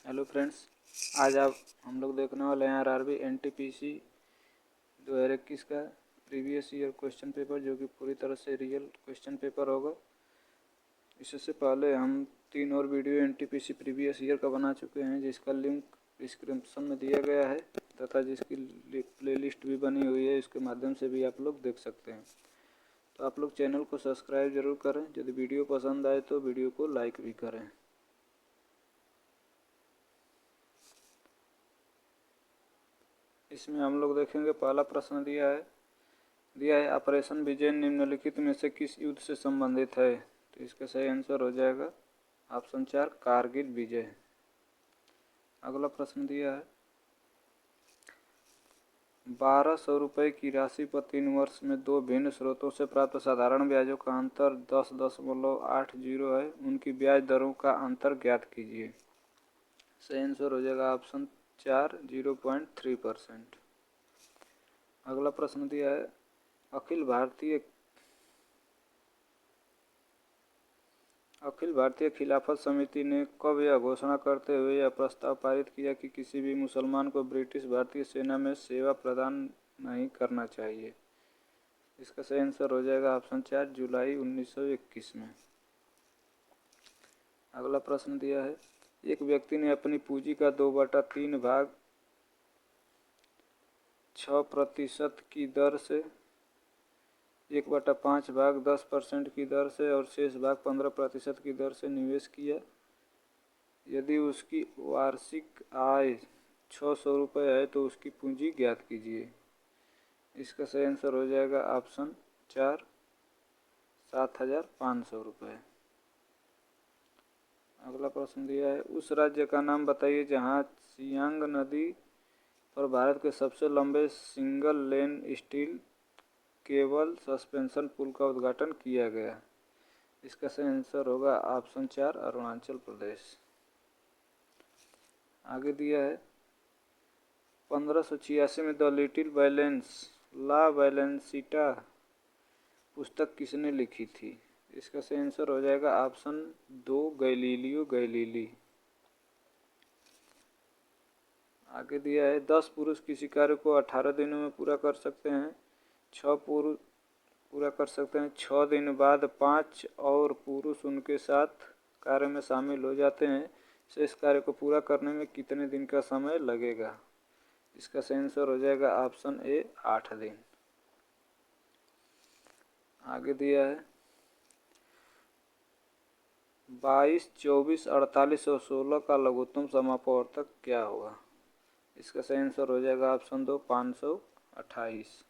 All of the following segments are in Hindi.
हेलो फ्रेंड्स, आज आप हम लोग देखने वाले हैं आरआरबी एनटीपीसी 2021 का प्रीवियस ईयर क्वेश्चन पेपर, जो कि पूरी तरह से रियल क्वेश्चन पेपर होगा। इससे पहले हम 3 और वीडियो एनटीपीसी प्रीवियस ईयर का बना चुके हैं, जिसका लिंक डिस्क्रिप्शन में दिया गया है तथा जिसकी प्लेलिस्ट भी बनी हुई है। इसके माध्यम से भी आप लोग देख सकते हैं। तो आप लोग चैनल को सब्सक्राइब जरूर करें। यदि वीडियो पसंद आए तो वीडियो को लाइक भी करें। इसमें हम लोग देखेंगे, पहला प्रश्न दिया है ऑपरेशन विजय निम्नलिखित में से किस युद्ध से संबंधित है। तो इसका सही आंसर हो जाएगा ऑप्शन 4, कारगिल विजय। अगला प्रश्न दिया है 1200 रुपये की राशि पर 3 वर्ष में 2 भिन्न स्रोतों से प्राप्त साधारण ब्याजों का अंतर 10.80 है। उनकी ब्याज दरों का अंतर ज्ञात कीजिए। सही आंसर हो जाएगा ऑप्शन 4, 0.3%। अगला प्रश्न दिया है अखिल भारतीय खिलाफत समिति ने कब यह घोषणा करते हुए यह प्रस्ताव पारित किया कि किसी भी मुसलमान को ब्रिटिश भारतीय सेना में सेवा प्रदान नहीं करना चाहिए। इसका सही आंसर हो जाएगा ऑप्शन 4, जुलाई 1921 में। अगला प्रश्न दिया है एक व्यक्ति ने अपनी पूंजी का 2/3 भाग 6% की दर से 1/5 भाग 10% की दर से और शेष भाग 15% की दर से निवेश किया। यदि उसकी वार्षिक आय 600 रुपये है तो उसकी पूंजी ज्ञात कीजिए। इसका सही आंसर हो जाएगा ऑप्शन 4, 7,500 रुपये। अगला प्रश्न दिया है उस राज्य का नाम बताइए जहां सियांग नदी पर भारत के सबसे लंबे single lane steel cable suspension पुल का उद्घाटन किया गया। इसका सही आंसर होगा ऑप्शन 4, अरुणाचल प्रदेश। आगे दिया है 1586 में द लिटिल बैलेंस ला बैलेंसिटा पुस्तक किसने लिखी थी। इसका सही आंसर हो जाएगा ऑप्शन 2, गैलीलियो गैलीली। आगे दिया है 10 पुरुष किसी कार्य को 18 दिनों में पूरा कर सकते हैं। 6 पुरुष पूरा कर सकते हैं। 6 दिन बाद 5 और पुरुष उनके साथ कार्य में शामिल हो जाते हैं। शेष कार्य को पूरा करने में कितने दिन का समय लगेगा। इसका सही आंसर हो जाएगा ऑप्शन ए, 8 दिन। आगे दिया है 22, 24, 48 और 16 का लघुत्तम समापवर्तक क्या होगा। इसका सही आंसर हो जाएगा ऑप्शन 2, 528।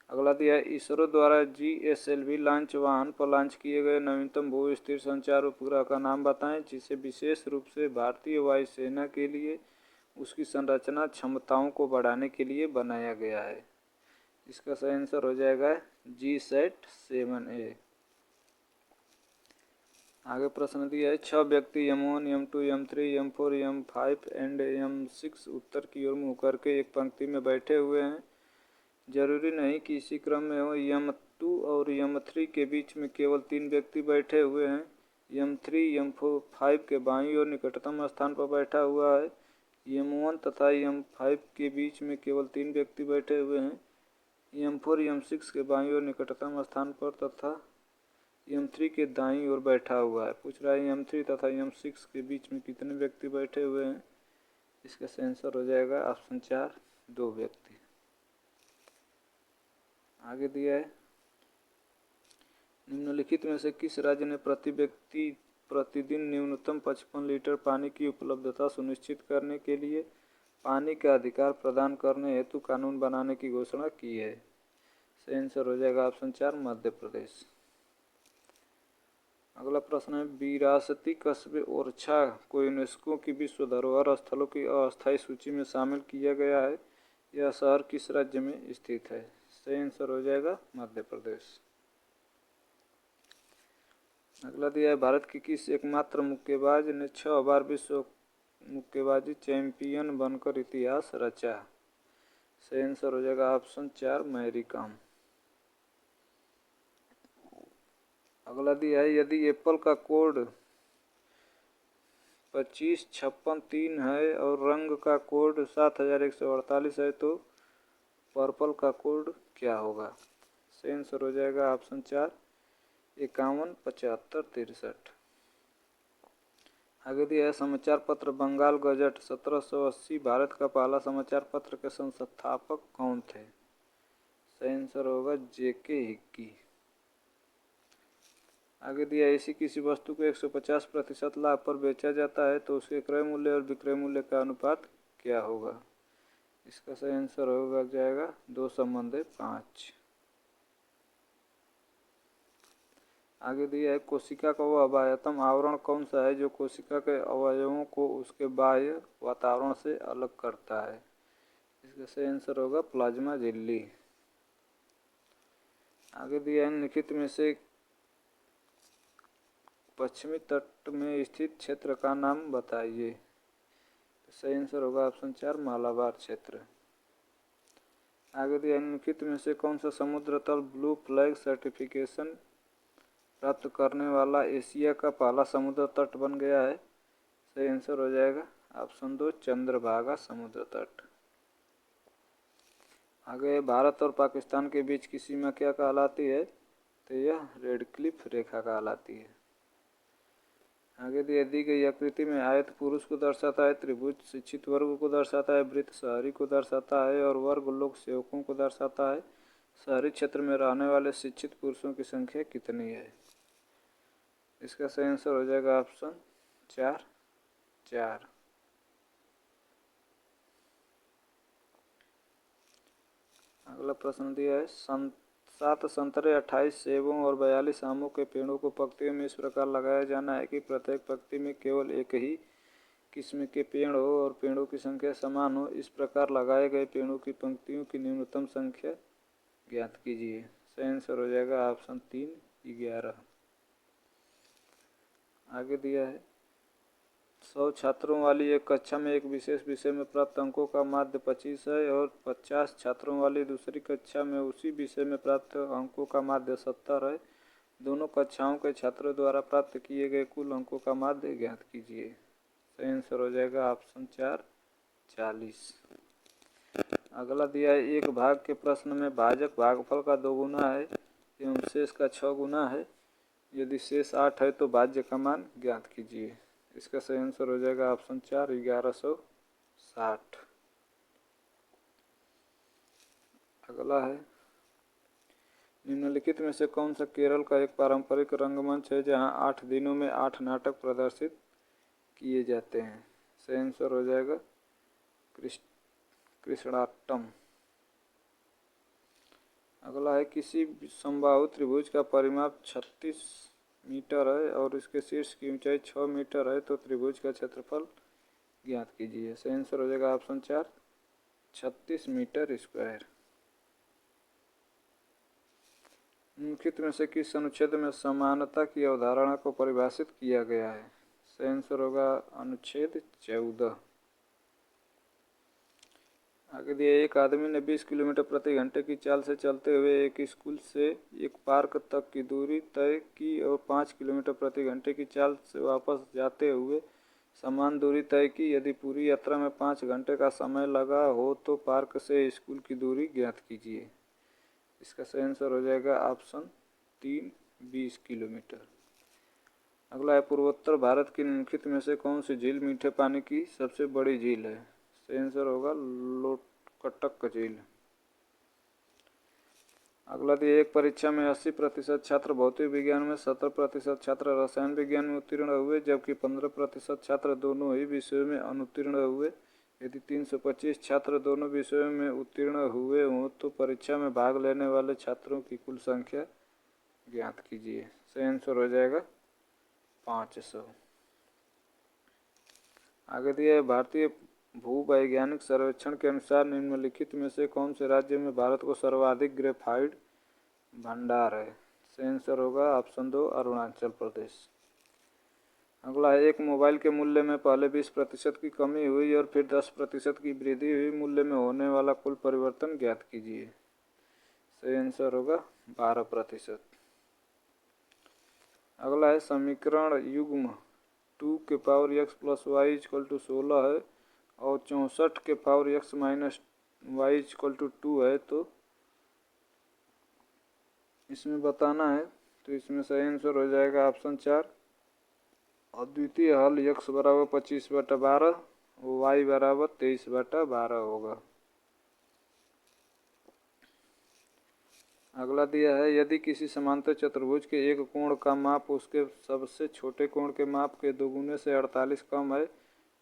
अगला दिया है इसरो द्वारा GSLV लॉन्च वाहन पर लॉन्च किए गए नवीनतम भू स्थिर संचार उपग्रह का नाम बताएं, जिसे विशेष रूप से भारतीय वायुसेना के लिए उसकी संरचना क्षमताओं को बढ़ाने के लिए बनाया गया है। इसका सही आंसर हो जाएगा GSAT-7A। आगे प्रश्न दिया है 6 व्यक्ति M1, M2, M3, M4, M5 and M6 उत्तर की ओर मुँह करके एक पंक्ति में बैठे हुए हैं। जरूरी नहीं कि इसी क्रम में हो। M2 और M3 के बीच में केवल 3 व्यक्ति बैठे हुए हैं। M3 M5 के बाईं ओर निकटतम स्थान पर बैठा हुआ है। M1 तथा M5 के बीच में केवल 3 व्यक्ति बैठे हुए हैं। M4 M6 के बाईं ओर निकटतम स्थान पर तथा M3 के दाईं ओर बैठा हुआ है। पूछ रहा है M3 तथा M6 के बीच में कितने व्यक्ति बैठे हुए हैं। इसका सही आंसर हो जाएगा ऑप्शन 4, 2 व्यक्ति। आगे दिया है निम्नलिखित में से किस राज्य ने प्रति व्यक्ति प्रतिदिन न्यूनतम 55 लीटर पानी की उपलब्धता सुनिश्चित करने के लिए पानी का अधिकार प्रदान करने हेतु कानून बनाने की घोषणा की है। सही आंसर हो जाएगा ऑप्शन 4, मध्य प्रदेश। अगला प्रश्न है विरासती कस्बे ओरछा को यूनेस्को की विश्व धरोहर स्थलों की अस्थायी सूची में शामिल किया गया है। यह शहर किस राज्य में स्थित है। सही आंसर हो जाएगा मध्य प्रदेश। अगला दिया है भारत की किस एकमात्र मुक्केबाज ने 6 बार विश्व मुक्केबाजी चैंपियन बनकर इतिहास रचा। सही आंसर हो जाएगा ऑप्शन 4, मैरी कॉम। अगला दिया है यदि एप्पल का कोड 2556 है और रंग का कोड 7148 है, तो पर्पल का कोड क्या होगा? सही आंसर हो जाएगा ऑप्शन 4 51 75 63। आगे दिया है समाचार पत्र बंगाल गजट 1780 भारत का पहला समाचार पत्र के संस्थापक कौन थे? सही आंसर होगा जेके हिग्गी। आगे दिया ऐसी किसी वस्तु को 150% लाभ पर बेचा जाता है तो उसके क्रय मूल्य और विक्रय मूल्य का अनुपात क्या होगा? इसका सही आंसर होगा जाएगा 2/5। आगे दिया है कोशिका का वह बाह्यतम आवरण कौन सा है जो कोशिका के अवयवों को उसके बाह्य वातावरण से अलग करता है? इसका सही आंसर होगा प्लाज्मा झिल्ली। आगे दिया है निम्नलिखित में से पश्चिमी तट में स्थित क्षेत्र का नाम बताइए। तो सही आंसर होगा ऑप्शन 4 मालाबार क्षेत्र। आगे दिया निम्नलिखित में से कौन सा समुद्र तल ब्लू फ्लैग सर्टिफिकेशन प्राप्त करने वाला एशिया का पहला समुद्र तट बन गया है? सही आंसर हो जाएगा ऑप्शन 2 चंद्रभागा समुद्र तट। आगे भारत और पाकिस्तान के बीच की सीमा क्या कहलाती है? तो यह रेड क्लिफ रेखा कहलाती है। आगे दी गई आकृति में आयत पुरुष को दर्शाता है, त्रिभुज शिक्षित वर्ग को दर्शाता है, वृत्त शहरी को दर्शाता है और वर्ग लोक सेवकों को दर्शाता है। शहरी क्षेत्र में रहने वाले शिक्षित पुरुषों की संख्या कितनी है? इसका सही आंसर हो जाएगा ऑप्शन 4। अगला प्रश्न दिया है 7 संतरे 28 सेबों और 42 आमों के पेड़ों को पंक्तियों में इस प्रकार लगाया जाना है कि प्रत्येक पंक्ति में केवल एक ही किस्म के पेड़ हो और पेड़ों की संख्या समान हो। इस प्रकार लगाए गए पेड़ों की पंक्तियों की न्यूनतम संख्या ज्ञात कीजिए। सही आंसर हो जाएगा ऑप्शन 3 11। आगे दिया है 100 छात्रों वाली एक कक्षा में एक विशेष विषय में प्राप्त अंकों का माध्य 25 है और 50 छात्रों वाली दूसरी कक्षा में उसी विषय में प्राप्त अंकों का माध्य 70 है। दोनों कक्षाओं के छात्रों द्वारा प्राप्त किए गए कुल अंकों का माध्य ज्ञात कीजिए। सही आंसर हो जाएगा ऑप्शन 4 40। अगला दिया है एक भाग के प्रश्न में भाजक भागफल का 2 गुना है एवं शेष का 6 गुना है। यदि शेष 8 है तो भाज्य का मान ज्ञात कीजिए। इसका सही आंसर हो जाएगा ऑप्शन 4 1160। अगला है निम्नलिखित में से कौन सा केरल का एक पारंपरिक रंगमंच है जहां 8 दिनों में 8 नाटक प्रदर्शित किए जाते हैं? सही आंसर हो जाएगा कृष्णाट्टम। अगला है किसी समबाहु त्रिभुज का परिमाप 36 मीटर है और इसके शीर्ष की ऊंचाई 6 मीटर है तो त्रिभुज का क्षेत्रफल ज्ञात कीजिए। सही आंसर हो जाएगा ऑप्शन 4 36 मीटर स्क्वायर। निम्नलिखित में से किस अनुच्छेद में समानता की अवधारणा को परिभाषित किया गया है? सही आंसर होगा अनुच्छेद 14। आगे दिए एक आदमी ने 20 किलोमीटर प्रति घंटे की चाल से चलते हुए एक स्कूल से एक पार्क तक की दूरी तय की और 5 किलोमीटर प्रति घंटे की चाल से वापस जाते हुए समान दूरी तय की। यदि पूरी यात्रा में 5 घंटे का समय लगा हो तो पार्क से स्कूल की दूरी ज्ञात कीजिए। इसका सही आंसर हो जाएगा ऑप्शन 3 20 किलोमीटर। अगला है पूर्वोत्तर भारत की निम्नलिखित में से कौन सी झील मीठे पानी की सबसे बड़ी झील है? सही आंसर होगा लोकटक झील। अगला दिए एक परीक्षा में 80% छात्र भौतिक विज्ञान में, 70% छात्र रसायन विज्ञान में उत्तीर्ण हुए जबकि 15% छात्र दोनों ही विषयों में अनुत्तीर्ण हुए। यदि 325 छात्र दोनों विषयों में उत्तीर्ण हुए हों तो परीक्षा में भाग लेने वाले छात्रों की कुल संख्या ज्ञात कीजिए। सही आंसर हो जाएगा 500। आगे दिया है भारतीय भूवैज्ञानिक सर्वेक्षण के अनुसार निम्नलिखित में से कौन से राज्य में भारत को सर्वाधिक ग्रेफाइट भंडार है? सही आंसर होगा ऑप्शन 2 अरुणाचल प्रदेश। अगला है एक मोबाइल के मूल्य में पहले 20% की कमी हुई और फिर 10% की वृद्धि हुई, मूल्य में होने वाला कुल परिवर्तन ज्ञात कीजिए। सही आंसर होगा 12%। अगला है समीकरण युग्म 2 के power x plus Y equal to 16 है और 64 के power x minus Y equal to 2 है, तो इसमें बताना है। तो इसमें सही आंसर हो जाएगा ऑप्शन 4। और द्वितीय हल x बराबर 25/12 y बराबर 23/12 होगा। अगला दिया है, यदि किसी समांतर चतुर्भुज के एक कोण का माप उसके सबसे छोटे कोण के माप के दोगुने से 48 कम है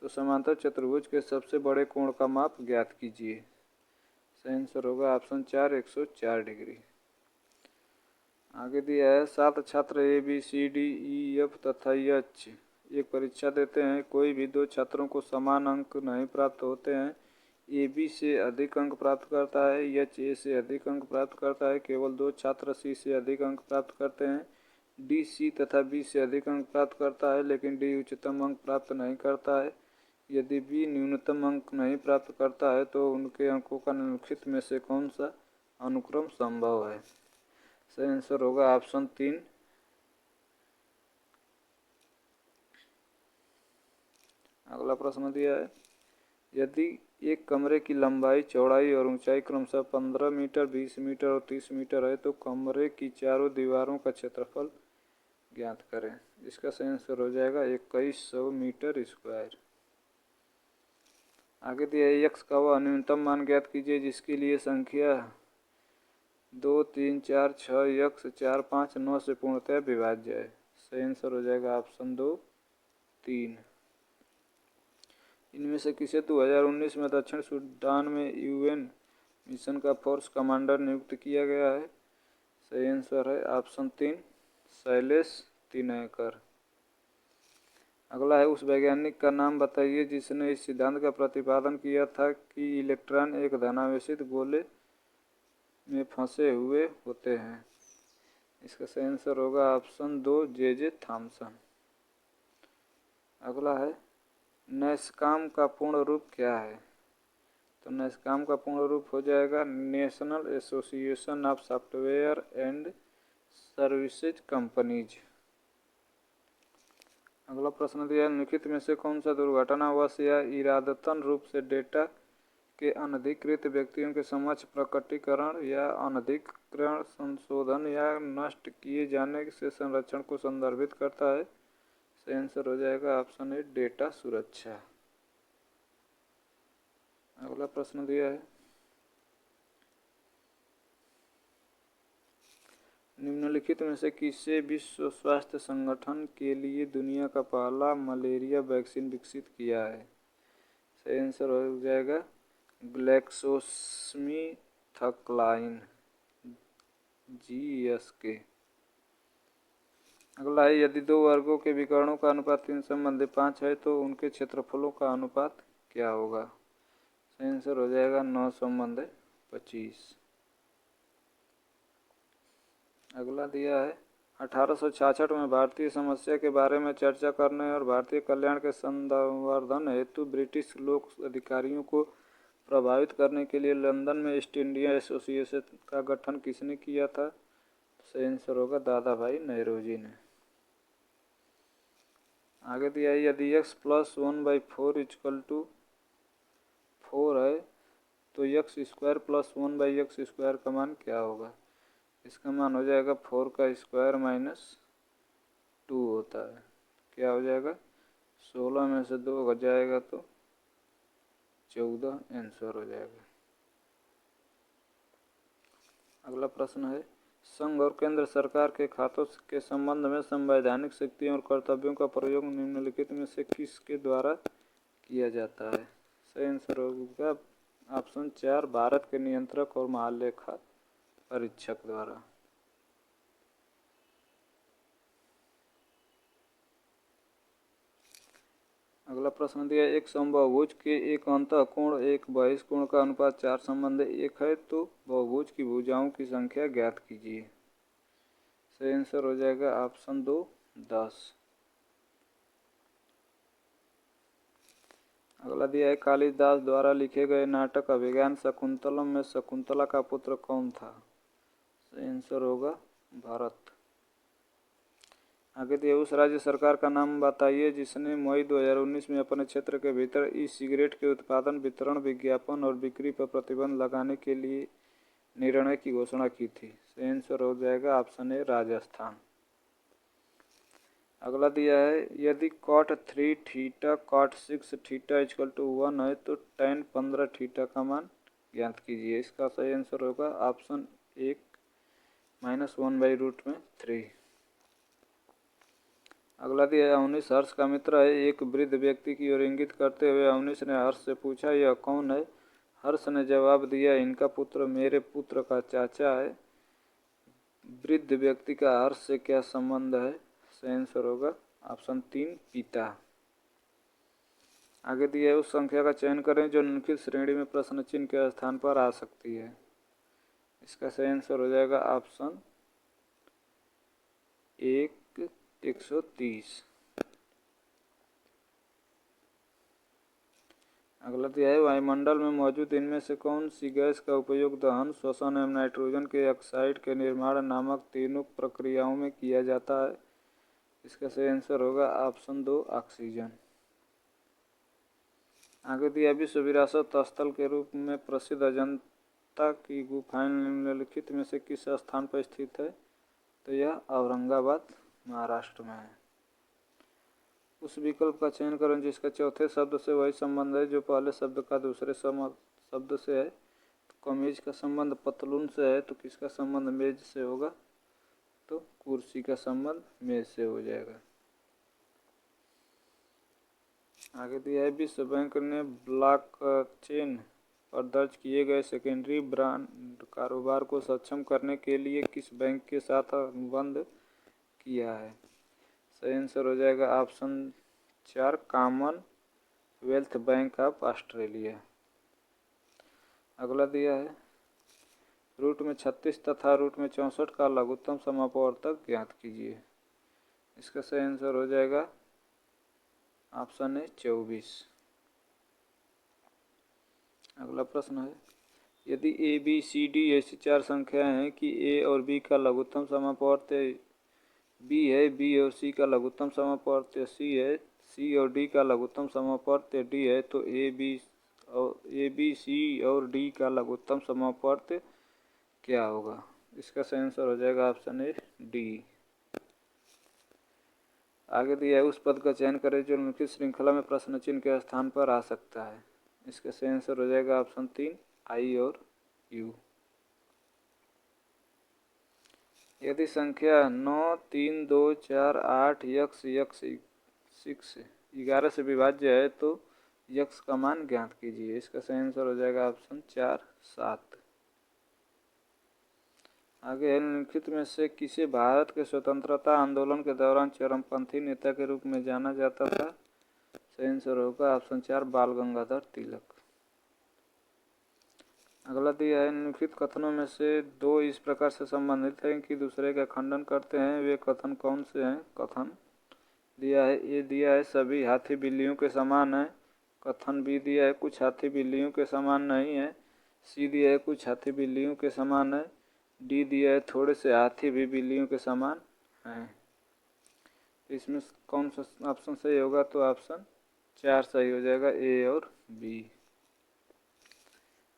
तो समांतर चतुर्भुज के सबसे बड़े कोण का माप ज्ञात कीजिए। सही आंसर होगा ऑप्शन 4, 104 डिग्री। आगे दिया है, 7 छात्र ABCDEF तथा H एक परीक्षा देते हैं। कोई भी 2 छात्रों को समान अंक नहीं प्राप्त होते हैं। AB से अधिक अंक प्राप्त करता है, H A से अधिक अंक प्राप्त करता है। केवल 2 छात्र C से अधिक अंक प्राप्त करते हैं। D C तथा B से अधिक अंक प्राप्त करता है लेकिन D उच्चतम अंक प्राप्त नहीं करता है। यदि B न्यूनतम अंक नहीं प्राप्त करता है तो उनके अंकों का निम्नलिखित में से कौन सा अनुक्रम संभव है। सही आंसर होगा ऑप्शन 3। अगला प्रश्न दिया है, यदि एक कमरे की लंबाई, चौड़ाई और ऊंचाई क्रमशः 15 मीटर, 20 मीटर और 30 मीटर है तो कमरे की चारों दीवारों का क्षेत्रफल ज्ञात करें। इसका सही आंसर हो जाएगा 2100 मीटर स्क्वायर। आगे दिया है, x का वह न्यूनतम मान ज्ञात कीजिए जिसके लिए संख्या 2, 3, 4, 6, x 4, 5, 9 से पूर्णतः विभाज्य है। सही आंसर हो जाएगा ऑप्शन 2, 3। इनमें से किसे 2019 में दक्षिण सूडान में UN मिशन का फोर्स कमांडर नियुक्त किया गया है। सही आंसर है ऑप्शन 3, शैलेश तिनयकर। अगला है, उस वैज्ञानिक का नाम बताइए जिसने इस सिद्धांत का प्रतिपादन किया था कि इलेक्ट्रॉन एक धनावेशित गोले में फंसे हुए होते हैं। इसका सही आंसर होगा ऑप्शन 2, J.J. थॉमसन। अगला है, नैसकॉम का पूर्ण रूप क्या है। तो नैसकॉम का पूर्ण रूप हो जाएगा national association of software and services companies. अगला प्रश्न दिया है, निम्नलिखित में से कौन सा दुर्घटनावश या इरादतन रूप से डेटा के अनधिकृत व्यक्तियों के समक्ष प्रकटीकरण या अनधिकृत संशोधन या नष्ट किए जाने से संरक्षण को संदर्भित करता है। सही आंसर हो जाएगा ऑप्शन 8, डेटा सुरक्षा। अगला प्रश्न दिया है, निम्नलिखित में से किसे विश्व स्वास्थ्य संगठन के लिए दुनिया का पहला मलेरिया वैक्सीन विकसित किया है। सही आंसर हो जाएगा ग्लैक्सोस्मिथक्लाइन GSK। अगला है, यदि 2 वर्गों के विकर्णों का अनुपात 3:5 है तो उनके क्षेत्रफलों का अनुपात क्या होगा। सही आंसर हो जाएगा 9:25। अगला दिया है, 1866 में भारतीय समस्या के बारे में चर्चा करने और भारतीय कल्याण के संवर्धन हेतु ब्रिटिश लोक अधिकारियों को प्रभावित करने के लिए लंदन में ईस्ट इंडिया एसोसिएशन का गठन किसने किया था। सही आंसर होगा दादा भाई नेहरू ने। आगे दिया है, यदि x + 1/4 = 4 है तो x² + 1/x² का मान क्या होगा। इसका मान हो जाएगा 4 का स्क्वायर - 2 होता है। क्या हो जाएगा, 16 में से 2 घट जाएगा तो 14 आंसर हो जाएगा। अगला प्रश्न है, संघ और केंद्र सरकार के खातों के संबंध में संवैधानिक शक्तियों और कर्तव्यों का प्रयोग निम्नलिखित में से किसके द्वारा किया जाता है। सही आंसर होगा ऑप्शन 4, भारत के नियंत्रक और महालेखा परीक्षक द्वारा। अगला प्रश्न दिया, एक समबाहुभुज के एक अंतःकोण एक बहिष्कोण का अनुपात 4 संबंध 1 है तो बहुभुज की भुजाओं की संख्या ज्ञात कीजिए। सही आंसर हो जाएगा ऑप्शन 2, 10। अगला दिया है, कालिदास द्वारा लिखे गए नाटक अभिज्ञान शकुंतलम में शकुंतला का पुत्र कौन था। सही आंसर होगा भरत। आगे दिया उस राज्य सरकार का नाम बताइए जिसने मई 2019 में अपने क्षेत्र के भीतर ई सिगरेट के उत्पादन, वितरण, विज्ञापन और बिक्री पर प्रतिबंध लगाने के लिए निर्णय की घोषणा की थी। सही आंसर हो जाएगा ऑप्शन ए राजस्थान। अगला दिया है यदि cot 3 theta cot 6 theta equal to 1 है तो tan 15 थीटा का मान ज्ञात कीजिए। इसका सही आंसर होगा ऑप्शन एक -1/√3। अगला दिया है अवनीश हर्ष का मित्र है। एक वृद्ध व्यक्ति की ओर इंगित करते हुए अवनीश ने हर्ष से पूछा यह कौन है। हर्ष ने जवाब दिया इनका पुत्र मेरे पुत्र का चाचा है। वृद्ध व्यक्ति का हर्ष से क्या संबंध है। सही आंसर होगा ऑप्शन 3 पिता। आगे दिया है उस संख्या का चयन करें जो निम्नलिखित श्रेणी में प्रश्न चिन्ह के स्थान पर आ सकती है। इसका सही आंसर हो जाएगा ऑप्शन 130। अगला दिया है वायुमंडल में मौजूद इनमें से कौन सी गैस का उपयोग दहन, श्वसन एवं नाइट्रोजन के ऑक्साइड के निर्माण नामक तीनों प्रक्रियाओं में किया जाता है। इसका सही आंसर होगा ऑप्शन 2 ऑक्सीजन। आगे दिया विश्व विरासत स्थल के रूप में प्रसिद्ध अजंता की गुफाएं निम्नलिखित में से किस स्थान पर स्थित है। तो यह औरंगाबाद महाराष्ट्र में है। उस विकल्प का चयन करें जिसका चौथे शब्द से वही संबंध है जो पहले शब्द का दूसरे शब्द से है। तो कमीज का संबंध पतलून से है तो किसका संबंध मेज से होगा। तो कुर्सी का संबंध मेज से हो जाएगा। आगे दिया है विश्व बैंक ने ब्लॉकचेन पर दर्ज किए गए सेकेंडरी ब्रांड कारोबार को सक्षम करने के लिए किस बैंक के साथ अनुबंध किया है। सही आंसर हो जाएगा option 4 Commonwealth bank of Australia. अगला दिया है रूट में 36 तथा रूट में 64 का लघुत्तम समापवर्तक ज्ञात कीजिए। इसका सही आंसर हो जाएगा ऑप्शन है 24। अगला प्रश्न है यदि ए बी सी डी ऐसी चार संख्याएं हैं कि ए और बी का लघुत्तम समापवर्त्य बी है, बी और सी का लघुत्तम समापवर्त्य सी है, सी और डी का लघुत्तम समापवर्त्य डी है तो ए बी सी और डी का लघुत्तम समापवर्त्य क्या होगा। इसका सही आंसर हो जाएगा ऑप्शन ए डी। आगे दिया है उस पद का चयन करें जो निम्नलिखित श्रृंखला में प्रश्न चिन्ह के स्थान पर आ सकता है। इसका सही आंसर हो जाएगा ऑप्शन 3 आई और यू। यदि संख्या 9 3 2 4 8 यक्स 11 से विभाज्य है तो यक्स का मान ज्ञात कीजिए। इसका सही आंसर हो जाएगा ऑप्शन 4 7। आगे निम्नलिखित में से किसे भारत के स्वतंत्रता आंदोलन के दौरान चरमपंथी नेता के रूप में जाना जाता था। सही आंसर होगा ऑप्शन 4 बाल गंगाधर तिलक। अगला दिया है निम्नलिखित कथनों में से दो इस प्रकार से संबंधित हैं कि दूसरे का खंडन करते हैं। वे कथन कौन से हैं। कथन दिया है ए दिया है सभी हाथी बिल्लियों के समान है। कथन बी दिया है कुछ हाथी बिल्लियों के समान नहीं है। सी दिया है कुछ हाथी बिल्लियों के समान है। डी दिया है थोड़े से हाथी भी बिल्लियों के समान हैं। इसमें कौन सा ऑप्शन सही होगा। तो ऑप्शन 4 सही हो जाएगा ए और बी।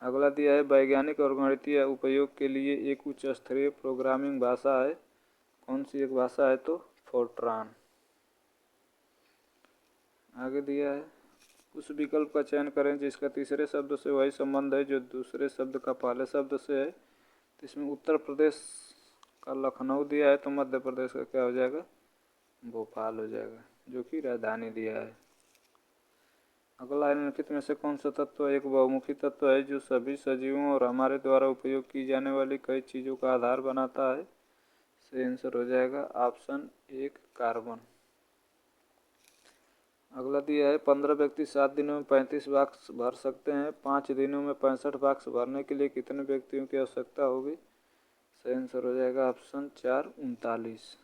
अगला दिया है वैज्ञानिक और गणितीय उपयोग के लिए एक उच्च स्तरीय प्रोग्रामिंग भाषा है। कौन सी एक भाषा है। तो फोर्ट्रान। आगे दिया है उस विकल्प का चयन करें जिसका तीसरे शब्द से वही संबंध है जो दूसरे शब्द का पहले शब्द से है। तो इसमें उत्तर प्रदेश का लखनऊ दिया है तो मध्य प्रदेश का क्या हो जाएगा भोपाल हो जाएगा जो कि राजधानी दिया है। अगला निम्नलिखित में से कौन सा तत्व एक बहुमुखी तत्व है जो सभी सजीवों और हमारे द्वारा उपयोग की जाने वाली कई चीज़ों का आधार बनाता है। सही आंसर हो जाएगा ऑप्शन 1 कार्बन। अगला दिया है 15 व्यक्ति 7 दिनों में 35 बॉक्स भर सकते हैं। 5 दिनों में 65 बॉक्स भरने के लिए कितने व्यक्तियों की आवश्यकता होगी। सही आंसर हो जाएगा ऑप्शन 4 39।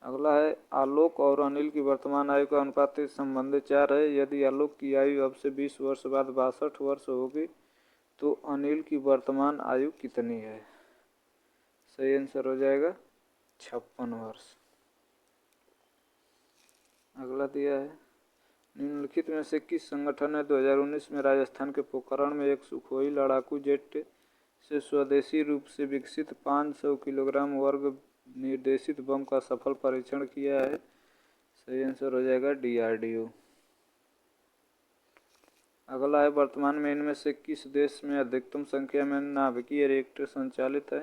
अगला है आलोक और अनिल की वर्तमान आयु का अनुपात इस संबंध 4 है। यदि आलोक की आयु अब से 20 वर्ष बाद 62 वर्ष होगी तो अनिल की वर्तमान आयु कितनी है। सही आंसर हो जाएगा 56 वर्ष। अगला दिया है निम्नलिखित में से किस संगठन ने 2019 में राजस्थान के पोखरण में एक सुखोई लड़ाकू जेट से स्वदेशी रूप से विकसित 500 किलोग्राम वर्ग निर्देशित बम का सफल परीक्षण किया है? सही आंसर हो जाएगा DRDO। अगला है वर्तमान में इनमें से किस देश में अधिकतम संख्या में नाभिकीय रिएक्टर संचालित है?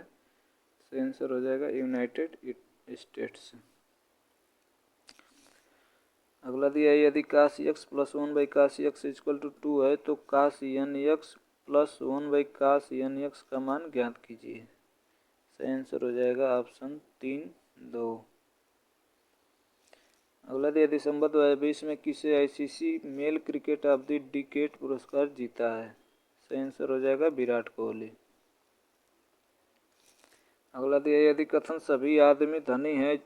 सही आंसर हो जाएगा यूनाइटेड स्टेट्स। अगला दिया है यदि cos x + 1/cos x = 2 है तो cos nx + 1/cos nx का मान ज्ञात कीजिए। सही आंसर हो जाएगा ऑप्शन 3 2। अगला दिया दिसंबर 2020 में किसे ICC male cricket of the decade पुरस्कार जीता है? सही आंसर हो जाएगा विराट कोहली। अगला दिया यदि कथन सभी आदमी धनी हैं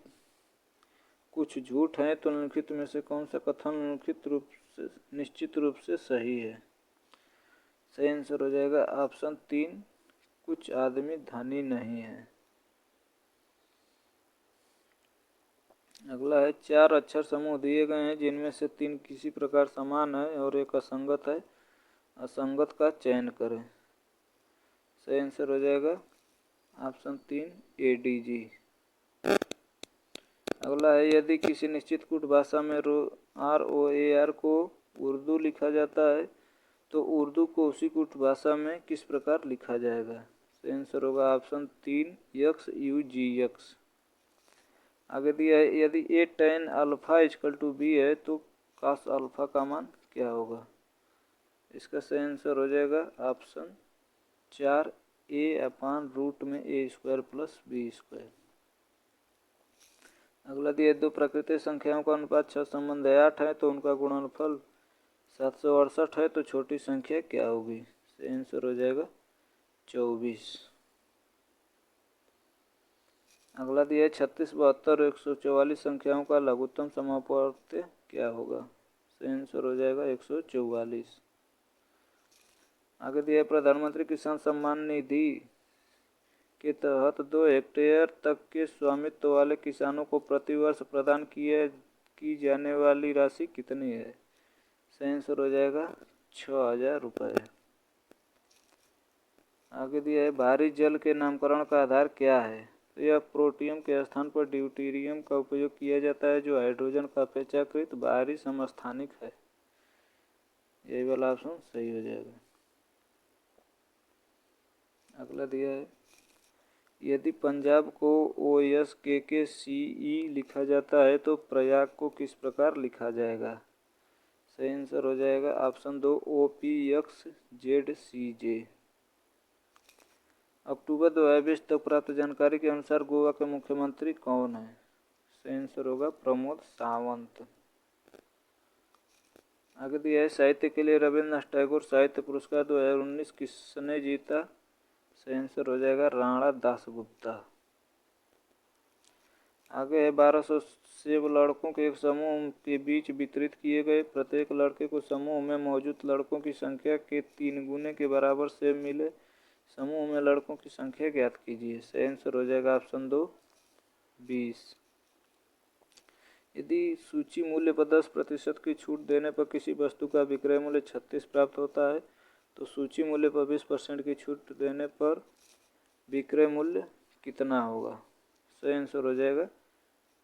कुछ झूठ हैं तो निम्नलिखित में से कौन सा कथन निश्चित रूप से सही है? सही आंसर हो जाएगा ऑप्शन 3 कुछ आदमी धनी नहीं है। अगला है 4 अक्षर समूह दिए गए हैं जिनमें से 3 किसी प्रकार समान है और एक असंगत है, असंगत का चयन करें। सही आंसर हो जाएगा ऑप्शन 3 ADG। अगला है यदि किसी निश्चित कूट भाषा में ROAR को उर्दू लिखा जाता है तो उर्दू को उसी कूट भाषा में किस प्रकार लिखा जाएगा? सही आंसर होगा ऑप्शन 3 XUGX। आगे दिया है यदि A tan अल्फा = B है तो cos अल्फा का मान क्या होगा? इसका सही आंसर हो जाएगा ऑप्शन 4 A/√A² + B²। अगला दिया 2 प्राकृतिक संख्याओं का अनुपात 6 संबंध 8 है तो उनका गुणनफल 768 है तो छोटी संख्या क्या होगी? सही आंसर हो जाएगा 24। अगला दिया है 36, 72 और 144 संख्याओं का लघुत्तम समापवर्त्य क्या होगा? सही आंसर हो जाएगा 144। आगे दिया है प्रधानमंत्री किसान सम्मान निधि के तहत 2 हेक्टेयर तक के स्वामित्व वाले किसानों को प्रतिवर्ष प्रदान की जाने वाली राशि कितनी है? सही आंसर हो जाएगा 6000 रुपये। आगे दिया है भारी जल के नामकरण का आधार क्या है? तो यह प्रोटियम के स्थान पर ड्यूटेरियम का उपयोग किया जाता है जो हाइड्रोजन का अपेक्षाकृत भारी समस्थानिक है। यही वाला ऑप्शन सही हो जाएगा। अगला दिया है यदि पंजाब को OSKKCE लिखा जाता है तो प्रयाग को किस प्रकार लिखा जाएगा? सही आंसर हो जाएगा ऑप्शन 2 OPXZCJ। अक्टूबर 2020 तक प्राप्त जानकारी के अनुसार गोवा के मुख्यमंत्री कौन है? सही आंसर होगा प्रमोद सावंत। आगे दिया है साहित्य के लिए रविन्द्रनाथ टैगोर साहित्य पुरस्कार 2019 किसने जीता? सही आंसर हो जाएगा राणा दासगुप्ता। आगे है 1200 सेब लड़कों के एक समूह के बीच वितरित किए गए। प्रत्येक लड़के को समूह में मौजूद लड़कों की संख्या के 3 गुने के बराबर सेब मिले। समूह में लड़कों की संख्या ज्ञात कीजिए। सही आंसर हो जाएगा ऑप्शन 2 20। यदि सूची मूल्य पर 10% की छूट देने पर किसी वस्तु का विक्रय मूल्य 36 प्राप्त होता है तो सूची मूल्य पर 20% की छूट देने पर विक्रय मूल्य कितना होगा? सही आंसर हो जाएगा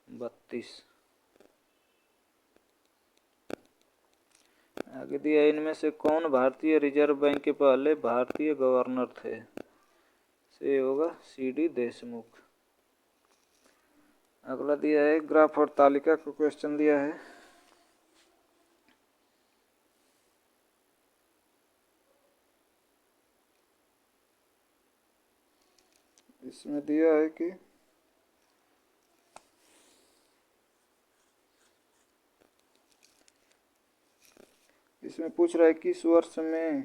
32। आगे दिया इनमें से कौन भारतीय रिजर्व बैंक के पहले भारतीय गवर्नर थे? से होगा CD देशमुख। अगला दिया है ग्राफ और तालिका का क्वेश्चन दिया है। इसमें दिया है कि इसमें पूछ रहा है कि इस वर्ष में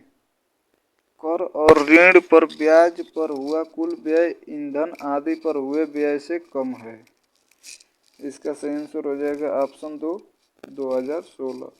कर और ऋण पर ब्याज पर हुआ कुल व्यय ईंधन आदि पर हुए व्यय से कम है। इसका सही आंसर हो जाएगा ऑप्शन 2 2016।